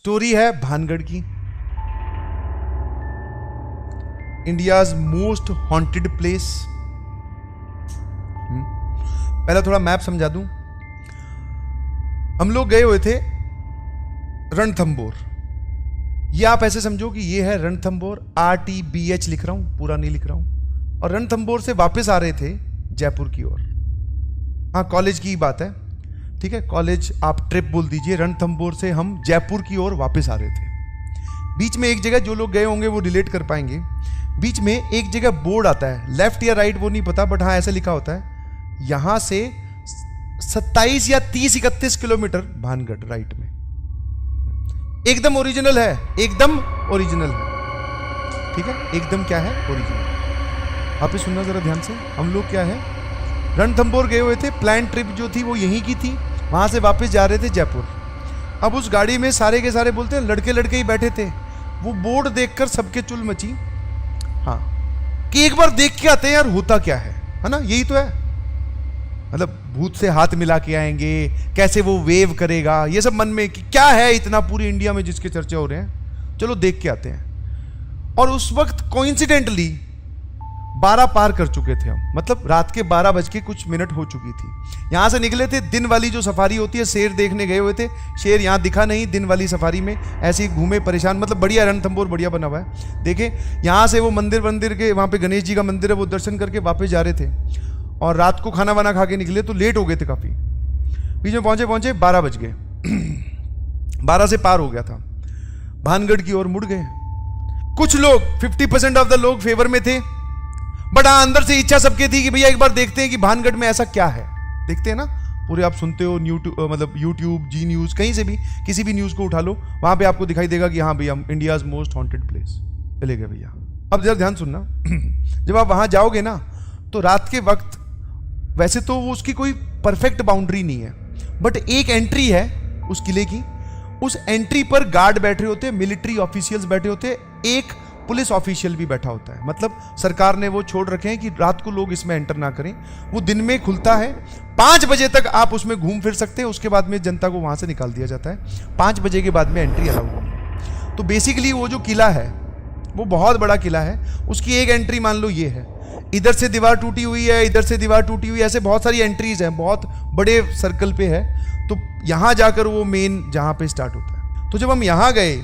Story है भानगढ़ की, India's most haunted place. पहला थोड़ा मैप समझा दूं। हम लोग गए हुए थे रणथंबोर। ये आप ऐसे समझो कि ये है रणथंबोर, RTBH लिख रहा हूं, पूरा नहीं लिख रहा हूं। और रणथंबोर से वापस आ रहे थे जयपुर की ओर। हाँ, कॉलेज की बात है, ठीक है, कॉलेज आप ट्रिप बोल दीजिए। रणथंबोर से हम जयपुर की ओर वापस आ रहे थे। बीच में एक जगह, जो लोग गए होंगे वो रिलेट कर पाएंगे, बीच में एक जगह बोर्ड आता है, लेफ्ट या राइट वो नहीं पता, बट हाँ ऐसे लिखा होता है, यहां से 27 या 30-31 किलोमीटर भानगढ़ राइट में। एकदम ओरिजिनल है, एकदम ओरिजिनल है, ठीक है, एकदम क्या है, ओरिजिनल। आप सुनना जरा ध्यान से। हम लोग क्या है, रणथंबोर गए हुए थे, प्लान ट्रिप जो थी वो यहीं की थी, वहां से वापस जा रहे थे जयपुर। अब उस गाड़ी में सारे के सारे बोलते हैं लड़के लड़के ही बैठे थे। वो बोर्ड देखकर सबके चुल मची, हाँ, कि एक बार देख के आते हैं यार होता क्या है ना, यही तो है। मतलब भूत से हाथ मिला के आएंगे, कैसे वो वेव करेगा, ये सब मन में कि क्या है इतना पूरी इंडिया में जिसके चर्चे हो रहे हैं, चलो देख के आते हैं। और उस वक्त कोइंसिडेंटली 12 पार कर चुके थे हम, मतलब रात के 12 बज के कुछ मिनट हो चुकी थी। यहां से निकले थे, दिन वाली जो सफारी होती है, शेर देखने गए हुए थे, शेर यहां दिखा नहीं। दिन वाली सफारी में ऐसे ही घूमे परेशान, मतलब बढ़िया, रणथंबोर बढ़िया बना हुआ है, देखें। यहां से वो मंदिर के वहां पे गणेश जी का मंदिर है, वो दर्शन करके वापस जा रहे थे। और रात को खाना वाना खा के निकले तो लेट हो गए थे काफी। बीच में पहुंचे 12 बज गए 12 से पार हो गया था, भानगढ़ की ओर मुड़ गए। कुछ लोग 50% ऑफ द लोग फेवर में थे, बट हाँ अंदर से इच्छा सबके थी कि भैया एक बार देखते हैं कि भानगढ़ में ऐसा क्या है। देखते हैं ना, पूरे आप सुनते हो मतलब यूट्यूब, जी न्यूज, कहीं से भी किसी भी न्यूज को उठा लो, वहां पे आपको दिखाई देगा कि हाँ भैया इंडियाज मोस्ट हॉन्टेड प्लेस। चले गए भैया। अब जरा ध्यान सुनना, जब आप वहां जाओगे ना तो रात के वक्त, वैसे तो वो उसकी कोई परफेक्ट बाउंड्री नहीं है, बट एक एंट्री है उस किले की। उस एंट्री पर गार्ड बैठे होते, मिलिट्री ऑफिशियल्स बैठे होते, एक पुलिस ऑफिशियल भी बैठा होता है। मतलब सरकार ने वो छोड़ रखे हैं कि रात को लोग इसमें एंटर ना करें। वो दिन में खुलता है, 5 बजे तक आप उसमें घूम फिर सकते हैं, उसके बाद में जनता को वहां से निकाल दिया जाता है। 5 बजे के बाद में एंट्री अलाउड है। तो बेसिकली वो जो किला है वो बहुत बड़ा किला है, उसकी एक एंट्री मान लो ये है, इधर से दीवार टूटी हुई है, इधर से दीवार टूटी हुई है, ऐसे बहुत सारी एंट्रीज हैं, बहुत बड़े सर्कल पे है। तो यहां जाकर वो मेन जहां पे स्टार्ट होता है। तो जब हम यहां गए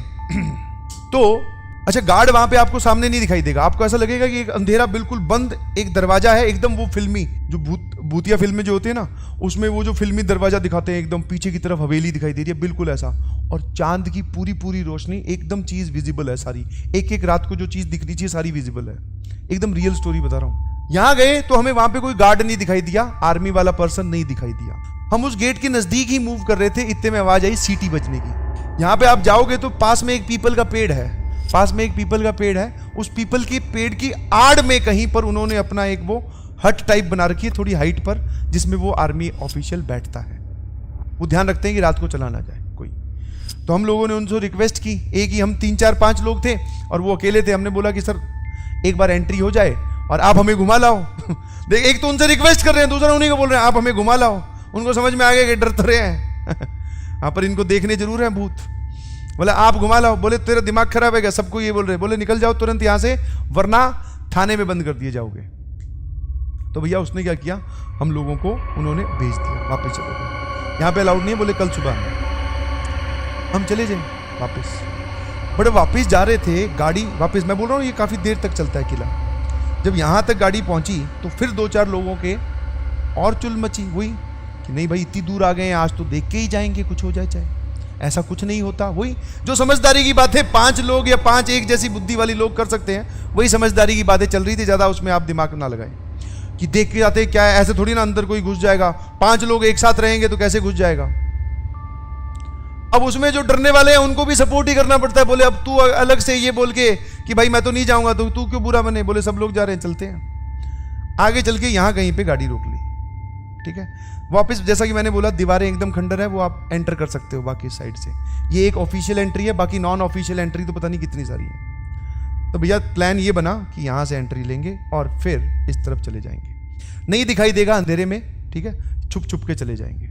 तो अच्छा, गार्ड वहां पे आपको सामने नहीं दिखाई देगा, आपको ऐसा लगेगा कि एक अंधेरा बिल्कुल बंद एक दरवाजा है, एकदम वो फिल्मी जो भूतिया फिल्में जो होती है ना, उसमें वो जो फिल्मी दरवाजा दिखाते हैं, एकदम पीछे की तरफ हवेली दिखाई दे रही है, बिल्कुल ऐसा। और चांद की पूरी रोशनी, एकदम चीज विजिबल है सारी, एक रात को जो चीज दिखनी चाहिए सारी विजिबल है, एकदम रियल स्टोरी बता रहा हूं। यहां गए तो हमें वहां पे कोई गार्ड नहीं दिखाई दिया, आर्मी वाला पर्सन नहीं दिखाई दिया। हम उस गेट के नजदीक ही मूव कर रहे थे, इतने में आवाज आई सीटी बजने की। यहां पे आप जाओगे तो पास में एक पीपल का पेड़ है, उस पीपल के पेड़ की आड़ में कहीं पर उन्होंने अपना एक वो हट टाइप बना रखी है थोड़ी हाइट पर, जिसमें वो आर्मी ऑफिशियल बैठता है। वो ध्यान रखते हैं कि रात को चला ना जाए कोई। तो हम लोगों ने उनसे रिक्वेस्ट की, एक ही हम 3 4 5 लोग थे और वो अकेले थे। हमने बोला कि सर एक बार एंट्री हो जाए और आप हमें घुमा लाओ। देख, एक तो उनसे रिक्वेस्ट कर रहे हैं, दूसरा उन्हीं को बोल रहे हैं आप हमें घुमा लाओ। उनको समझ में आ गया कि डर तो रहे हैं हाँ, पर इनको देखने जरूर हैं भूत। बोले आप घुमा लाओ। बोले तेरा दिमाग खराब है क्या, सबको ये बोल रहे। बोले निकल जाओ तुरंत यहां से, वरना थाने में बंद कर दिए जाओगे। तो भैया उसने क्या किया, हम लोगों को उन्होंने भेज दिया, वापस चलो गए, यहाँ पे अलाउड नहीं है, बोले कल सुबह आना। हम चले जाए वापस। बड़े वापस जा रहे थे, गाड़ी वापस, मैं बोल रहा हूँ ये काफी देर तक चलता है किला। जब यहां तक गाड़ी पहुंची तो फिर 2-4 लोगों के और चुल मची हुई कि नहीं भाई इतनी दूर आ गए हैं, आज तो देख के ही जाएंगे, कुछ हो जाए चाहे। ऐसा कुछ नहीं होता। वही जो समझदारी की बात है 5 लोग या 5 एक जैसी बुद्धि वाली लोग कर सकते हैं, वही समझदारी की बातें चल रही थी। ज्यादा उसमें आप दिमाग ना लगाएं कि देख के जाते क्या है, ऐसे थोड़ी ना अंदर कोई घुस जाएगा। 5 लोग एक साथ रहेंगे तो कैसे घुस जाएगा। अब उसमें जो डरने वाले हैं उनको भी सपोर्ट ही करना पड़ता है। बोले अब तू अलग से ये बोल के कि भाई मैं तो नहीं जाऊंगा, तो तू क्यों बुरा बने। बोले सब लोग जा रहे हैं, चलते हैं। आगे चल के यहां कहीं पे गाड़ी रोक ली, ठीक है। वापस जैसा कि मैंने बोला दीवारें एकदम खंडर है, वो आप एंटर कर सकते हो बाकी साइड से। ये एक ऑफिशियल एंट्री है, बाकी नॉन ऑफिशियल एंट्री तो पता नहीं कितनी सारी है। तो भैया प्लान ये बना कि यहां से एंट्री लेंगे और फिर इस तरफ चले जाएंगे, नहीं दिखाई देगा अंधेरे में, ठीक है, छुप छुप के चले जाएंगे।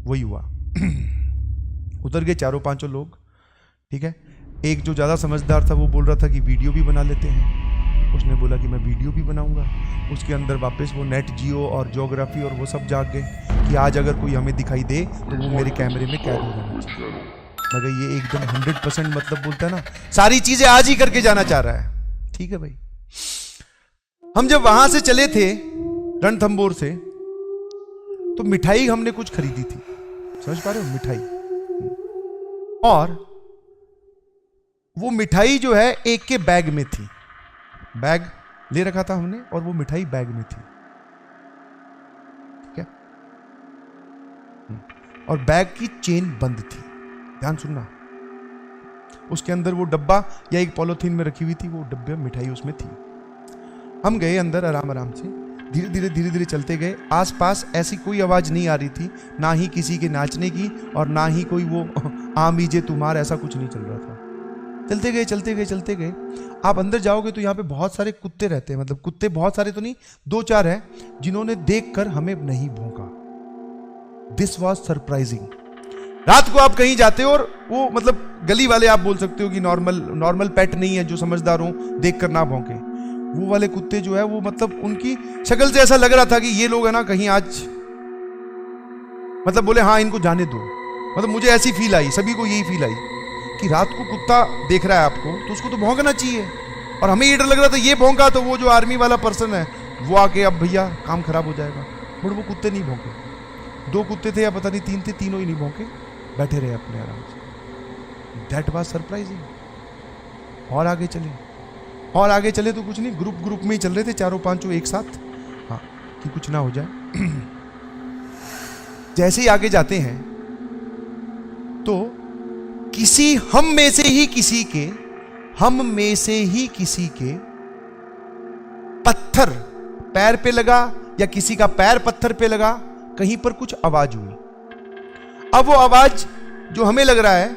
वही हुआ उतर गए चारों पांचों लोग, ठीक है। एक जो ज़्यादा समझदार था वो बोल रहा था कि वीडियो भी बना लेते हैं। उसने बोला कि मैं वीडियो भी बनाऊंगा। उसके अंदर वापस वो नेट जियो और ज्योग्राफी और वो सब जाग गए कि आज अगर कोई हमें दिखाई दे तो वो मेरे कैमरे में कैद हो जाना चाहिए। मगर ये एकदम 100% मतलब बोलता है ना, सारी चीजें आज ही करके जाना चाह रहा है। ठीक है भाई। हम जब वहां से चले थे रणथंभौर से, तो मिठाई हमने कुछ खरीदी थी, समझ पा रहे हो, मिठाई। और वो मिठाई जो है एक के बैग में थी, बैग ले रखा था हमने और वो मिठाई बैग में थी, ठीक है। और बैग की चेन बंद थी, ध्यान सुनना। उसके अंदर वो डब्बा या एक पॉलिथीन में रखी हुई थी, वो डब्बे मिठाई उसमें थी। हम गए अंदर आराम आराम से, धीरे धीरे चलते गए। आसपास ऐसी कोई आवाज नहीं आ रही थी, ना ही किसी के नाचने की और ना ही कोई वो आमीजे तुम्हार, ऐसा कुछ नहीं चल रहा था। चलते गए। आप अंदर जाओगे तो यहाँ पे बहुत सारे कुत्ते रहते हैं, मतलब कुत्ते बहुत सारे तो नहीं, 2-4 हैं जिन्होंने देखकर हमें नहीं भौंका। This was surprising. रात को आप कहीं जाते हो और वो मतलब गली वाले आप बोल सकते हो कि नॉर्मल पेट नहीं है जो समझदार हो, देख कर ना भौंके। वो वाले कुत्ते जो है वो मतलब उनकी शक्ल से ऐसा लग रहा था कि ये लोग है ना कहीं आज मतलब बोले हाँ इनको जाने दो। मतलब मुझे ऐसी फील आई, सभी को यही फील आई कि रात को कुत्ता देख रहा है आपको तो उसको तो भौंकना चाहिए। और हमें ये डर लग रहा था ये भौंका तो वो जो आर्मी वाला पर्सन है वो आके अब भैया काम खराब हो जाएगा। बट वो कुत्ते नहीं भौंके। 2 कुत्ते थे या पता नहीं 3 थे, तीनों ही नहीं भौंके, बैठे रहे अपने आराम से। That was surprising. और आगे चले तो कुछ नहीं, ग्रुप में ही चल रहे थे, चारों पांचों एक साथ, हाँ कि कुछ ना हो जाए। जैसे ही आगे जाते हैं तो हम में से ही किसी के पत्थर पैर पे लगा या किसी का पैर पत्थर पे लगा, कहीं पर कुछ आवाज हुई। अब वो आवाज जो हमें लग रहा है,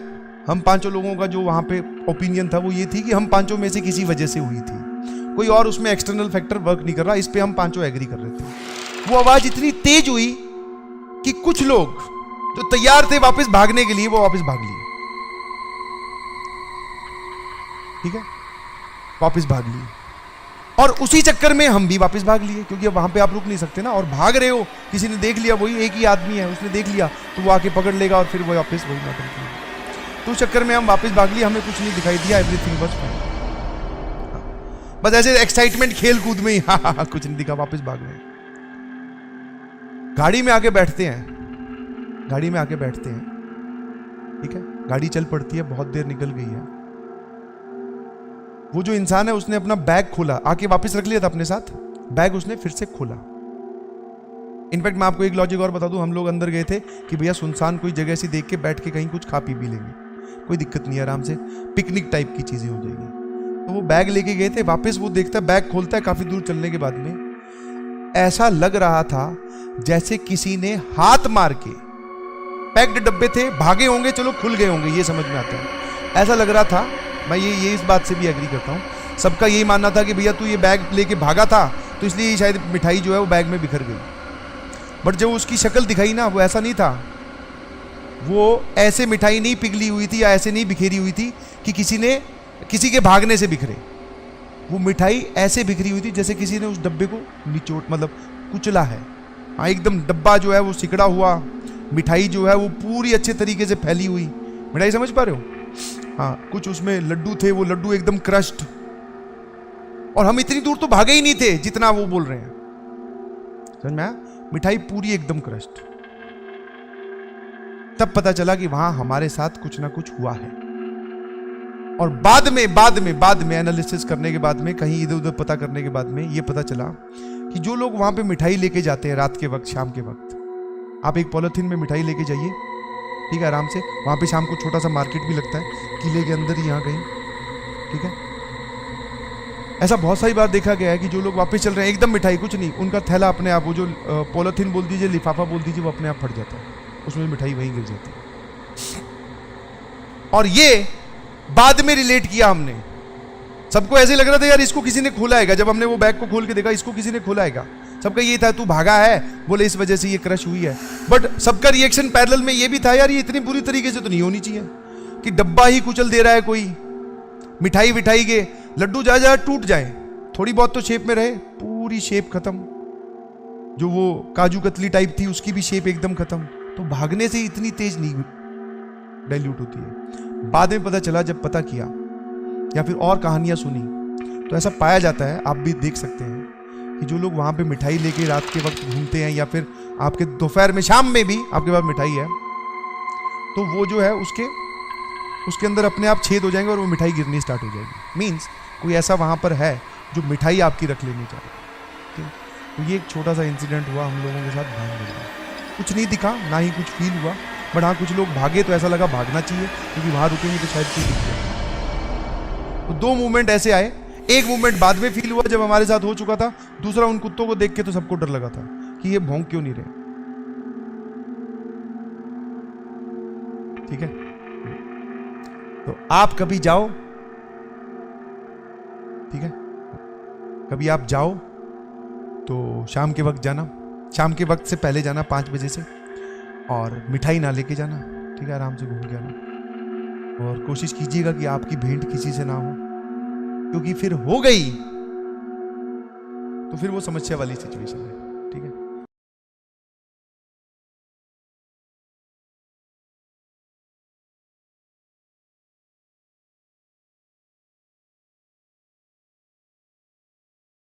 हम पांचों लोगों का जो वहां पे ओपिनियन था वो ये थी कि हम पांचों में से किसी वजह से हुई थी, कोई और उसमें एक्सटर्नल फैक्टर वर्क नहीं कर रहा। इस पे हम पांचों एग्री कर रहे थे। वो आवाज इतनी तेज हुई कि कुछ लोग जो तैयार थे वापस भागने के लिए वो वापस भाग लिए, ठीक है, वापस भाग लिए। और उसी चक्कर में हम भी वापस भाग लिए, क्योंकि अब वहां पे आप रुक नहीं सकते ना। और भाग रहे हो, किसी ने देख लिया, वही एक ही आदमी है, उसने देख लिया तो वो आके पकड़ लेगा और फिर वो वापस वही नाटक किया। तो उस चक्कर में हम वापस भाग लिए, हमें कुछ नहीं दिखाई दिया, एवरीथिंग वाज फाइन। बस ऐसे एक्साइटमेंट खेल कूद में ही हाँ कुछ नहीं दिखा, वापस भाग गए। गाड़ी में आके बैठते हैं, ठीक है, गाड़ी चल पड़ती है, बहुत देर निकल गई है। वो जो इंसान है उसने अपना बैग खोला, आके वापस रख लिया था अपने साथ, बैग उसने फिर से खोला। इनफैक्ट मैं आपको एक लॉजिक और बता दूं, हम लोग अंदर गए थे कि भैया सुनसान कोई जगह से देख के बैठ के कहीं कुछ खा पी भी लेंगे, कोई दिक्कत नहीं है, आराम से पिकनिक टाइप की चीजें हो जाएगी। तो वो बैग लेके गए थे, वापस वो देखता है बैग खोलता है, काफी दूर चलने के बाद में ऐसा लग रहा था जैसे किसी ने हाथ मार के, पैक्ड डब्बे थे, भागे होंगे, चलो खुल गए होंगे, ये समझ में आता है, ऐसा लग रहा था। मैं ये इस बात से भी एग्री करता हूँ। सबका यही मानना था कि भैया तू ये बैग लेके भागा था तो इसलिए शायद मिठाई जो है वो बैग में बिखर गई। बट जब उसकी शक्ल दिखाई ना, वो ऐसा नहीं था, वो ऐसे मिठाई नहीं पिघली हुई थी या ऐसे नहीं बिखेरी हुई थी कि किसी के भागने से बिखरे। वो मिठाई ऐसे बिखरी हुई थी जैसे किसी ने उस डब्बे को निचोड़ मतलब कुचला है। हाँ, एकदम डब्बा जो है वो सिकड़ा हुआ, मिठाई जो है वो पूरी अच्छे तरीके से फैली हुई मिठाई, समझ पा रहे हो? हाँ, कुछ उसमें लड्डू थे, वो लड्डू एकदम क्रश्ड। और हम इतनी दूर तो भागे ही नहीं थे जितना वो बोल रहे हैं, समझ में आया? मिठाई पूरी एकदम क्रश्ड। तब पता चला कि वहां हमारे साथ कुछ ना कुछ हुआ है। और बाद में एनालिसिस करने के बाद में, कहीं इधर उधर पता करने के बाद में ये पता चला कि जो लोग वहां पे मिठाई लेके जाते हैं रात के वक्त, शाम के वक्त, आप एक पॉलिथीन में मिठाई लेके जाइए, ठीक है, आराम से। वहां पे शाम को छोटा सा मार्केट भी लगता है किले के अंदर ही, यहाँ कहीं, ठीक है। ऐसा बहुत सारी बार देखा गया है कि जो लोग वापस चल रहे हैं एकदम मिठाई कुछ नहीं, उनका थैला अपने आप, वो जो पॉलिथीन बोल दीजिए, लिफाफा बोल दीजिए, वो अपने आप फट जाता है, उसमें मिठाई वहीं गिर जाती है। और ये बाद में रिलेट किया हमने, सबको ऐसे लग रहा था यार इसको किसी ने खोला हैगा। जब हमने वो बैग को खोल के देखा, इसको किसी ने खोला हैगा, सबका ये था तू भागा है, बोले इस वजह से ये क्रश हुई है। बट सबका रिएक्शन पैरेलल में ये भी था, यार ये इतनी बुरी तरीके से तो नहीं होनी चाहिए कि डब्बा ही कुचल दे रहा है कोई, मिठाई विठाई के लड्डू जा जा टूट जाए, थोड़ी बहुत तो शेप में रहे, पूरी शेप खत्म। जो वो काजू कतली टाइप थी उसकी भी शेप एकदम खत्म। तो भागने से इतनी तेज नहीं डाइल्यूट होती है। बाद में पता चला, जब पता किया या फिर और कहानियां सुनी, तो ऐसा पाया जाता है, आप भी देख सकते हैं कि जो लोग वहां पे मिठाई लेके रात के वक्त घूमते हैं, या फिर आपके दोपहर में शाम में भी आपके पास मिठाई है, तो वो जो है उसके अंदर अपने आप छेद हो जाएंगे और वो मिठाई गिरनी स्टार्ट हो जाएगी। मीन्स कोई ऐसा वहां पर है जो मिठाई आपकी रख लेनी चाहिए। तो ये एक छोटा सा इंसिडेंट हुआ हम लोगों के साथ भागने में। कुछ नहीं दिखा, ना ही कुछ फील हुआ, बट हाँ कुछ लोग भागे तो ऐसा लगा भागना चाहिए, क्योंकि वहां रुकेंगे तो शायद कुछ दिख जाए। तो 2 मूवमेंट ऐसे आए। एक मूवमेंट बाद में फील हुआ जब हमारे साथ हो चुका था, दूसरा उन कुत्तों को देख के तो सबको डर लगा था कि ये भौंक क्यों नहीं रहे। ठीक है, तो आप कभी जाओ, ठीक है, कभी आप जाओ तो शाम के वक्त जाना, शाम के वक्त से पहले जाना 5 बजे से, और मिठाई ना लेके जाना, ठीक है, आराम से घूम के आना। और कोशिश कीजिएगा कि आपकी भेंट किसी से ना हो, क्योंकि फिर हो गई तो फिर वो समस्या वाली सिचुएशन है।